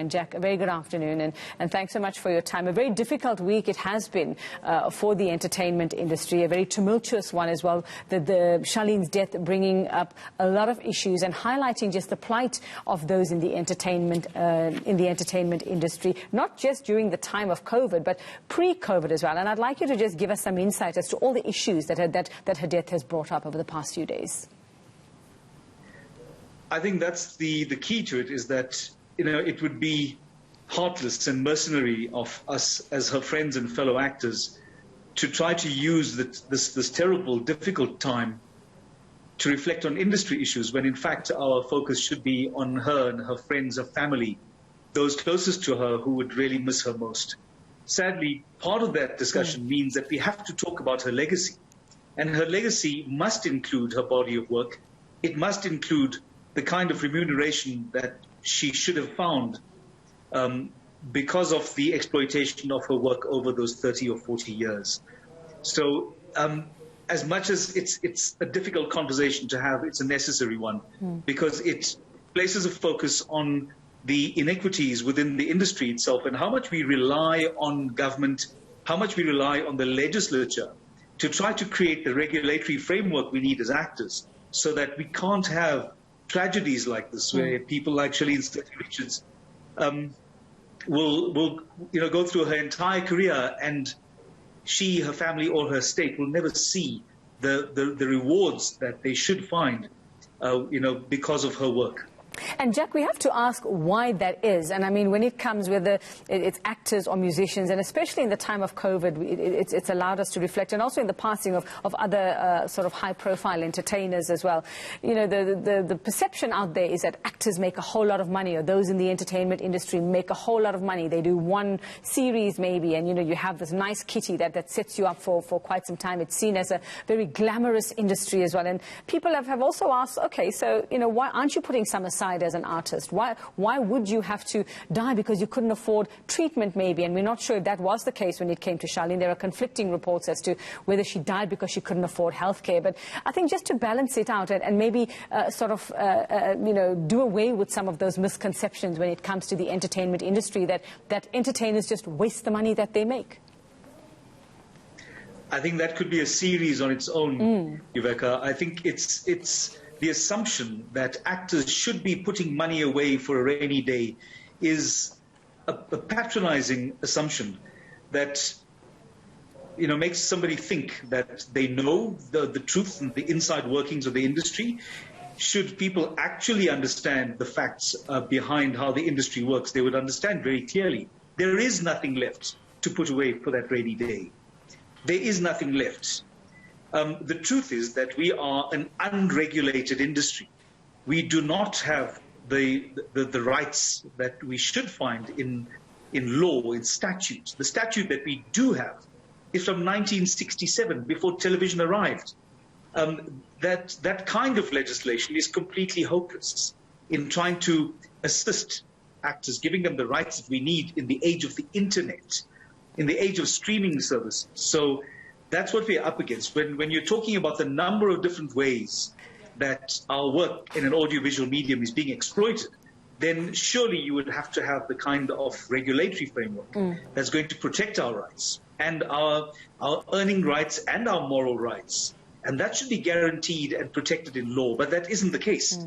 Devnarain. Jack, a very good afternoon, and thanks so much for your time. A very difficult week it has been for the entertainment industry, a very tumultuous one as well. The Shaleen's death bringing up a lot of issues and highlighting just the plight of those in the entertainment industry, not just during the time of COVID, but pre-COVID as well. And I'd like you to just give us some insight as to all the issues that her death has brought up over the past few days. I think that's the key to it, is that, it would be heartless and mercenary of us as her friends and fellow actors to try to use this terrible, difficult time to reflect on industry issues, when in fact our focus should be on her and her friends, her family, those closest to her who would really miss her most. Sadly, part of that discussion means that we have to talk about her legacy. And her legacy must include her body of work. It must include the kind of remuneration that she should have found because of the exploitation of her work over those 30 or 40 years. So as much as it's a difficult conversation to have, it's a necessary one, because it places a focus on the inequities within the industry itself and how much we rely on government, how much we rely on the legislature to try to create the regulatory framework we need as actors, so that we can't have tragedies like this, where people like Shaleen Surtie-Richards will go through her entire career and she, her family, or her state will never see the rewards that they should find, because of her work. And Jack, we have to ask why that is. And I mean, when it comes, whether it's actors or musicians, and especially in the time of COVID, it's allowed us to reflect, and also in the passing of other sort of high-profile entertainers as well. The perception out there is that actors make a whole lot of money, or those in the entertainment industry make a whole lot of money. They do one series maybe, and you have this nice kitty that sets you up for quite some time. It's seen as a very glamorous industry as well. And people have also asked, okay, so why aren't you putting some aside as an artist? Why would you have to die because you couldn't afford treatment maybe? And we're not sure if that was the case when it came to Shaleen. There are conflicting reports as to whether she died because she couldn't afford healthcare. But I think just to balance it out and maybe do away with some of those misconceptions when it comes to the entertainment industry, that entertainers just waste the money that they make. I think that could be a series on its own, Uveka. I think it's the assumption that actors should be putting money away for a rainy day is a patronizing assumption that makes somebody think that they know the truth and the inside workings of the industry. Should people actually understand the facts behind how the industry works, they would understand very clearly there is nothing left to put away for that rainy day. There is nothing left. The truth is that we are an unregulated industry. We do not have the rights that we should find in law, in statutes. The statute that we do have is from 1967, before television arrived. That kind of legislation is completely hopeless in trying to assist actors, giving them the rights that we need in the age of the internet, in the age of streaming services. So that's what we're up against. When you're talking about the number of different ways that our work in an audiovisual medium is being exploited, then surely you would have to have the kind of regulatory framework that's going to protect our rights and our earning rights and our moral rights. And that should be guaranteed and protected in law, but that isn't the case.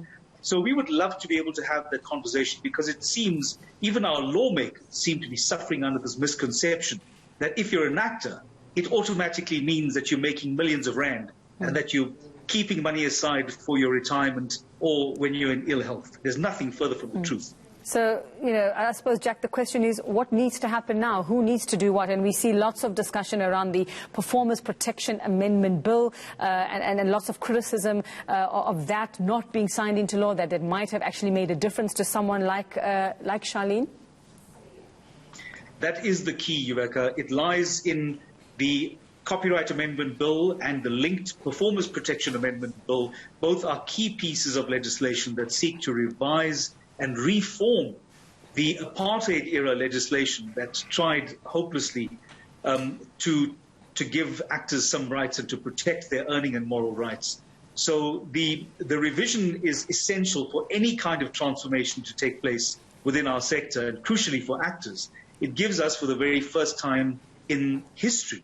So we would love to be able to have that conversation, because it seems even our lawmakers seem to be suffering under this misconception that if you're an actor, it automatically means that you're making millions of rand and that you're keeping money aside for your retirement or when you're in ill health. There's nothing further from the truth. So, I suppose, Jack, the question is, what needs to happen now? Who needs to do what? And we see lots of discussion around the Performers Protection Amendment Bill and lots of criticism of that not being signed into law, that it might have actually made a difference to someone like Shaleen. That is the key, Uveka. It lies in the Copyright Amendment Bill and the linked Performers Protection Amendment Bill. Both are key pieces of legislation that seek to revise and reform the apartheid-era legislation that tried hopelessly to give actors some rights and to protect their earning and moral rights. So the revision is essential for any kind of transformation to take place within our sector, and crucially for actors, it gives us, for the very first time in history,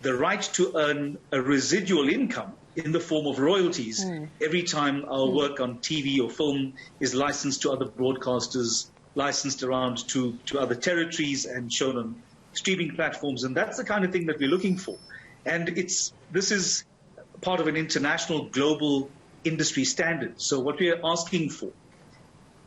the right to earn a residual income in the form of royalties every time our work on TV or film is licensed to other broadcasters, licensed around to other territories and shown on streaming platforms. And that's the kind of thing that we're looking for. And this is part of an international, global industry standard. So what we are asking for,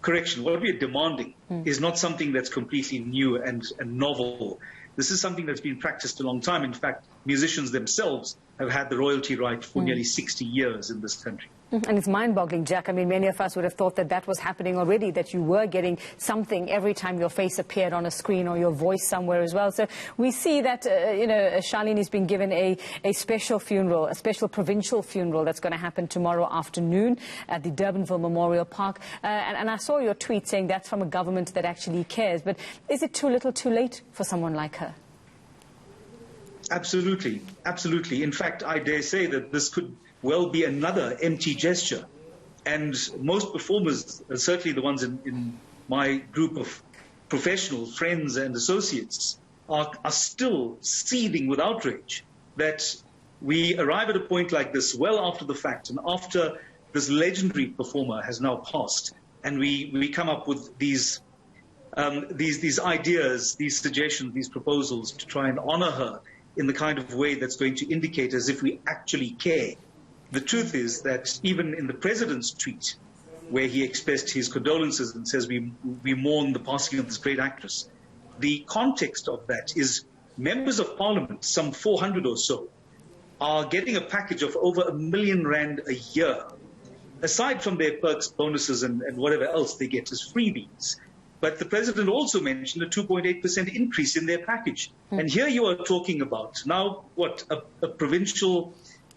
what we are demanding is not something that's completely new and novel. This is something that's been practiced a long time. In fact, musicians themselves have had the royalty right for nearly 60 years in this country. And it's mind-boggling, Jack. I mean, many of us would have thought that that was happening already, that you were getting something every time your face appeared on a screen or your voice somewhere as well. So we see that, Shaleen has been given a special funeral, a special provincial funeral that's going to happen tomorrow afternoon at the Durbanville Memorial Park. And I saw your tweet saying that's from a government that actually cares. But is it too little too late for someone like her? Absolutely. Absolutely. In fact, I dare say that this could well be another empty gesture. And most performers, certainly the ones in my group of professional friends and associates, are still seething with outrage that we arrive at a point like this well after the fact and after this legendary performer has now passed. And we come up with these ideas, these suggestions, these proposals to try and honor her in the kind of way that's going to indicate as if we actually care. The truth is that even in the president's tweet, where he expressed his condolences and says we mourn the passing of this great actress, the context of that is members of parliament, some 400 or so, are getting a package of over R1 million a year, aside from their perks, bonuses, and whatever else they get as freebies. But the president also mentioned a 2.8% increase in their package. And here you are talking about now, a provincial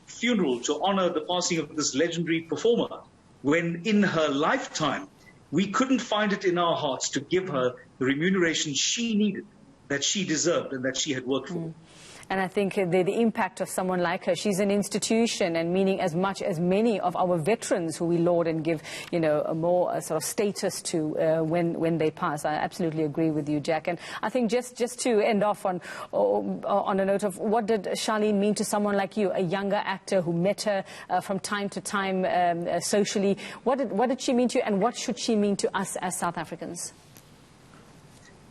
funeral to honor the passing of this legendary performer, when in her lifetime we couldn't find it in our hearts to give her the remuneration she needed, that she deserved and that she had worked for. And I think the impact of someone like her, she's an institution, and meaning as much as many of our veterans who we laud and give, a more sort of status to when they pass. I absolutely agree with you, Jack. And I think just to end off on a note of what did Shaleen mean to someone like you, a younger actor who met her from time to time socially? What did she mean to you, and what should she mean to us as South Africans?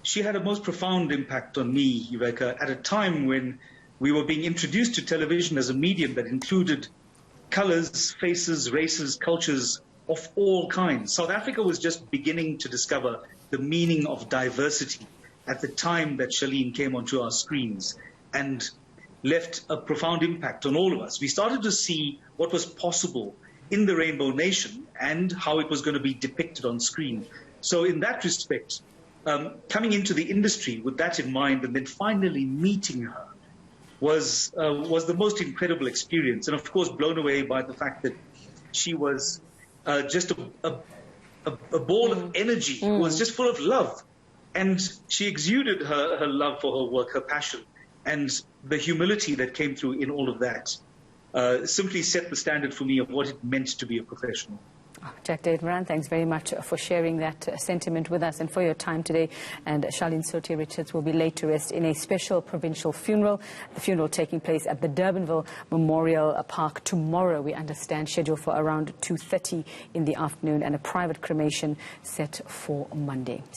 She had a most profound impact on me, Uveka, at a time when we were being introduced to television as a medium that included colors, faces, races, cultures of all kinds. South Africa was just beginning to discover the meaning of diversity at the time that Shaleen came onto our screens and left a profound impact on all of us. We started to see what was possible in the Rainbow Nation and how it was going to be depicted on screen. So in that respect, coming into the industry with that in mind and then finally meeting her was the most incredible experience. And of course, blown away by the fact that she was just a ball of energy, who was just full of love. And she exuded her love for her work, her passion, and the humility that came through in all of that simply set the standard for me of what it meant to be a professional. Jack Devnarain, thanks very much for sharing that sentiment with us and for your time today. And Shaleen Surtie-Richards will be laid to rest in a special provincial funeral. The funeral taking place at the Durbanville Memorial Park tomorrow, we understand, scheduled for around 2:30 in the afternoon, and a private cremation set for Monday.